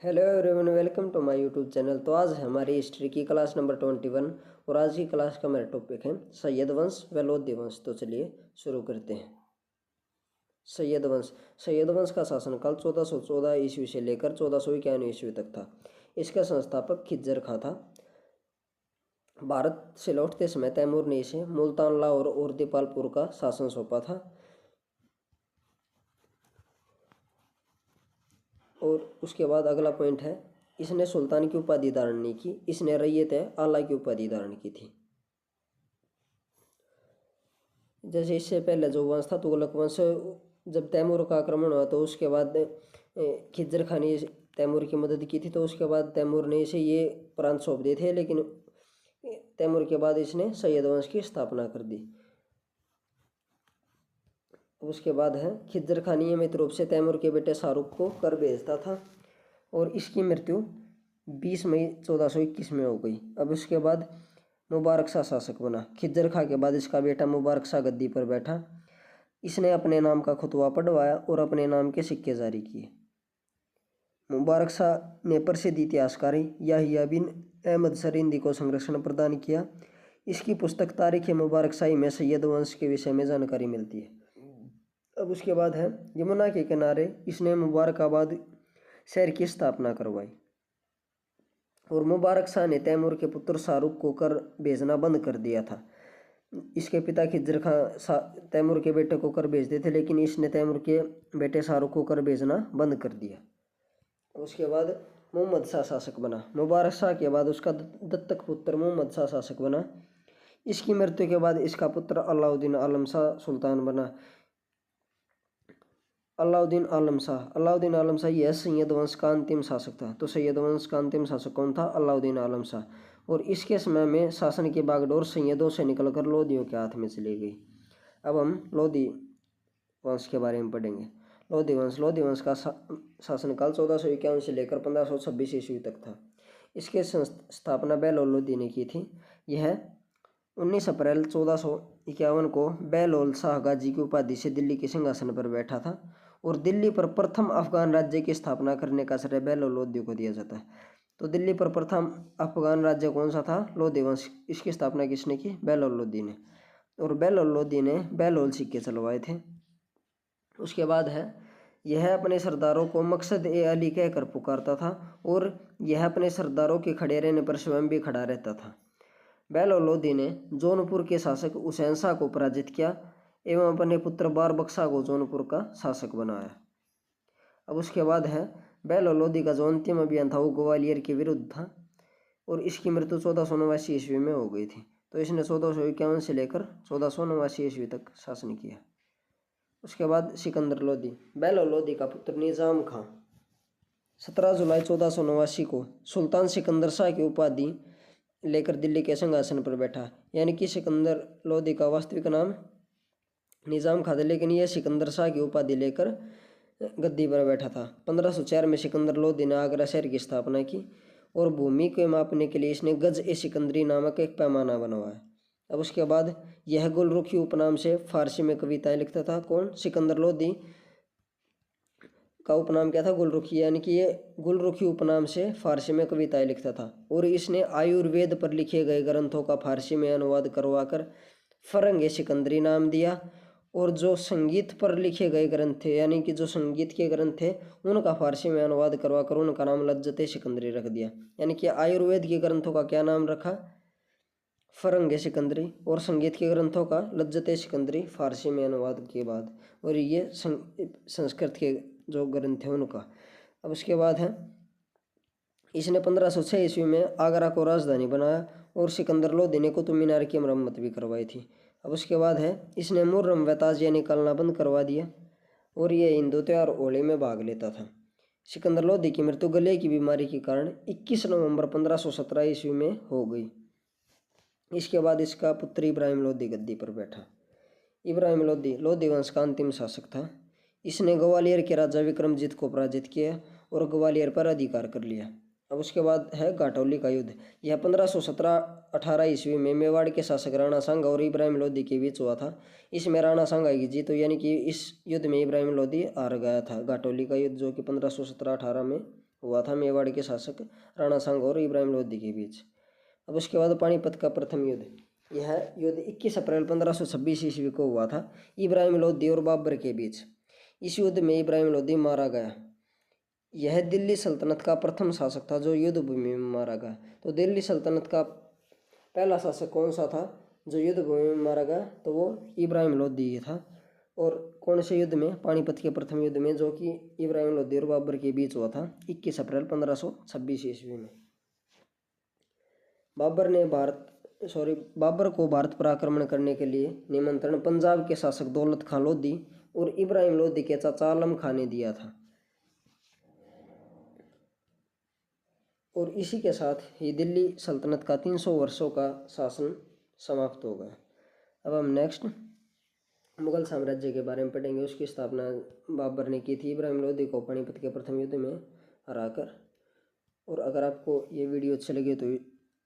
Hello everyone, welcome to my YouTube channel. तो आज है हमारी हिस्ट्री की क्लास नंबर 21 और आज की क्लास का मेरा टॉपिक है सैयद वंश व लोधी वंश। तो चलिए शुरू करते हैं। सैयद वंश का शासनकाल 1414 ईस्वी से लेकर 1491 ईस्वी तक था। इसका संस्थापक खिज्जर खां था। भारत से लौटते समय तैमूर ने इसे मुल्तान, लाहौर और दीपालपुर का शासन सौंपा था। और उसके बाद अगला पॉइंट है, इसने सुल्तान की उपाधि धारण नहीं की, इसने रैयत आला की उपाधि धारण की थी। जैसे इससे पहले जो वंश था तुगलक वंश, जब तैमूर का आक्रमण हुआ तो उसके बाद खिज्जर खान ने तैमूर की मदद की थी। तो उसके बाद तैमूर ने इसे ये प्रांत सौंप दिए थे, लेकिन तैमूर के बाद इसने सैयद वंश की स्थापना कर दी। उसके बाद है, खिज्जर खान नियमित रूप से तैमूर के बेटे शाहरुख को कर भेजता था और इसकी मृत्यु 20 मई 1421 में हो गई। अब उसके बाद मुबारक शाह शासक बना। खिज्जर खां के बाद इसका बेटा मुबारक शाह गद्दी पर बैठा। इसने अपने नाम का खुतवा पढ़वाया और अपने नाम के सिक्के जारी किए। मुबारक शाह ने प्रसिद्ध इतिहासकारी याहिया बिन अहमद सरिंदी को संरक्षण प्रदान किया। इसकी पुस्तक तारीख मुबारक शाही में सैयद वंश के विषय में जानकारी मिलती है। अब उसके बाद है, यमुना के किनारे इसने मुबारकाबाद शहर की स्थापना करवाई और मुबारक शाह ने तैमूर के पुत्र शाहरुख को कर भेजना बंद कर दिया था। इसके पिता खिज्जर खां तैमूर के बेटे को कर भेजते थे, लेकिन इसने तैमूर के बेटे शाहरुख को कर भेजना बंद कर दिया। उसके बाद मोहम्मद शाह शासक बना। मुबारक शाह के बाद उसका दत्तक पुत्र मोहम्मद शाह शासक बना। इसकी मृत्यु के बाद इसका पुत्र अलाउद्दीन आलम शाह सुल्तान बना। अलाउद्दीन आलम शाह यह सैयद वंश का अंतिम शासक था। तो सैयद वंश का अंतिम शासक कौन था? अलाउद्दीन आलम शाह। और इसके समय में शासन की बागडोर सैयदों से निकलकर लोधियों के हाथ में चली गई। अब हम लोधी वंश के बारे में पढ़ेंगे। लोधी वंश का शासनकाल 1451 से लेकर 1526 ईस्वी तक था। इसके स्थापना बहलोल लोधी ने की थी। यह 19 अप्रैल 1451 को बहलोल शाह गाजी की उपाधि से दिल्ली के सिंहासन पर बैठा था और दिल्ली पर प्रथम अफगान राज्य की स्थापना करने का श्रेय बहलोल लोधी को दिया जाता है। तो दिल्ली पर प्रथम अफगान राज्य कौन सा था? लोधी वंश। इसकी स्थापना किसने की? बहलोल लोधी ने। और बहलोल लोधी ने बहलोल सिक्के चलवाए थे। उसके बाद है, यह अपने सरदारों को मकसद ए अली कहकर पुकारता था और यह अपने सरदारों के खड़े रहने पर स्वयं भी खड़ा रहता था। बहलोल लोधी ने जौनपुर के शासक हुसैन शाह को पराजित किया एवं अपने पुत्र बारबक शाह को जौनपुर का शासक बनाया। अब उसके बाद है, बहलोल लोधी का जो अंतिम अभियान था वो ग्वालियर के विरुद्ध था और इसकी मृत्यु 1489 ईस्वी में हो गई थी। तो इसने 1451 से लेकर 1489 ईस्वी तक शासन किया। उसके बाद सिकंदर लोधी। बहलोल लोधी का पुत्र निजाम खां 17 जुलाई 1489 को सुल्तान सिकंदर शाह की उपाधि लेकर दिल्ली के सिंहासन पर बैठा। यानी कि सिकंदर लोधी का वास्तविक नाम निजाम खां था, लेकिन यह सिकंदर शाह की उपाधि लेकर गद्दी पर बैठा था। 1504 में सिकंदर लोधी ने आगरा शहर की स्थापना की और भूमि को मापने के लिए इसने गज ए सिकंदरी नामक एक पैमाना बनवाया। अब उसके बाद यह गुलरुखी उपनाम से फारसी में कविताएं लिखता था। कौन? सिकंदर लोधी का उपनाम क्या था? गुलरुखी। यानी कि ये गुलरुखी उपनाम से फारसी में कविताएं लिखता था और इसने आयुर्वेद पर लिखे गए ग्रंथों का फारसी में अनुवाद करवाकर फरंग सिकंदरी नाम दिया और जो संगीत पर लिखे गए ग्रंथ थे, यानी कि जो संगीत के ग्रंथ थे, उनका फारसी में अनुवाद करवाकर उनका नाम लज्जत सिकंदरी रख दिया। यानी कि आयुर्वेद के ग्रंथों का क्या नाम रखा? फरंग सिकंदरी, और संगीत के ग्रंथों का लज्जत सिकंदरी फारसी में अनुवाद के बाद, और ये संस्कृत के जो ग्रंथ थे उनका। अब उसके बाद है, इसने 1506 ईस्वी में आगरा को राजधानी बनाया और सिकंदर लोधी ने कुतुब मीनार की मरम्मत भी करवाई थी। अब उसके बाद है, इसने मुहर्रम व ताजिया निकालना बंद करवा दिया और ये हिंदू त्यौहार होली में भाग लेता था। सिकंदर लोधी की मृत्यु गले की बीमारी के कारण 21 नवंबर 1517 ईस्वी में हो गई। इसके बाद इसका पुत्र इब्राहिम लोधी गद्दी पर बैठा। इब्राहिम लोधी लोधी वंश का अंतिम शासक था। इसने ग्वालियर के राजा विक्रमजीत को पराजित किया और ग्वालियर पर अधिकार कर लिया। अब उसके बाद है घाटोली का युद्ध। यह 1517-18 ईस्वी में मेवाड़ के शासक राणा सांगा और इब्राहिम लोधी के बीच हुआ था। इसमें राणा सांगा की जीत हुई, यानी कि इस युद्ध में इब्राहिम लोधी हार गया था। घाटोली का युद्ध जो कि 1517-18 में हुआ था मेवाड़ के शासक राणा सांग और इब्राहिम लोधी के बीच। अब उसके बाद पानीपत का प्रथम युद्ध। यह युद्ध 21 अप्रैल 1526 ईस्वी को हुआ था इब्राहिम लोधी और बाबर के बीच। इस युद्ध में इब्राहिम लोधी मारा गया। यह दिल्ली सल्तनत का प्रथम शासक था जो युद्ध भूमि में मारा गया। तो दिल्ली सल्तनत का पहला शासक कौन सा था जो युद्ध भूमि में मारा गया? तो वो इब्राहिम लोधी था। और कौन से युद्ध में? पानीपत के प्रथम युद्ध में, जो कि इब्राहिम लोधी और बाबर के बीच हुआ था 21 अप्रैल 1526 ईस्वी में। बाबर को भारत पर आक्रमण करने के लिए निमंत्रण पंजाब के शासक दौलत खां लोधी और इब्राहिम लोधी के चाचा आलम खां ने दिया था। और इसी के साथ ही दिल्ली सल्तनत का 300 वर्षों का शासन समाप्त हो गया। अब हम नेक्स्ट मुगल साम्राज्य के बारे में पढ़ेंगे। उसकी स्थापना बाबर ने की थी इब्राहिम लोधी को पानीपत के प्रथम युद्ध में हराकर। और अगर आपको ये वीडियो अच्छी लगे तो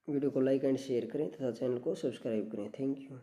वीडियो को लाइक एंड शेयर करें तथा चैनल को सब्सक्राइब करें। Thank you.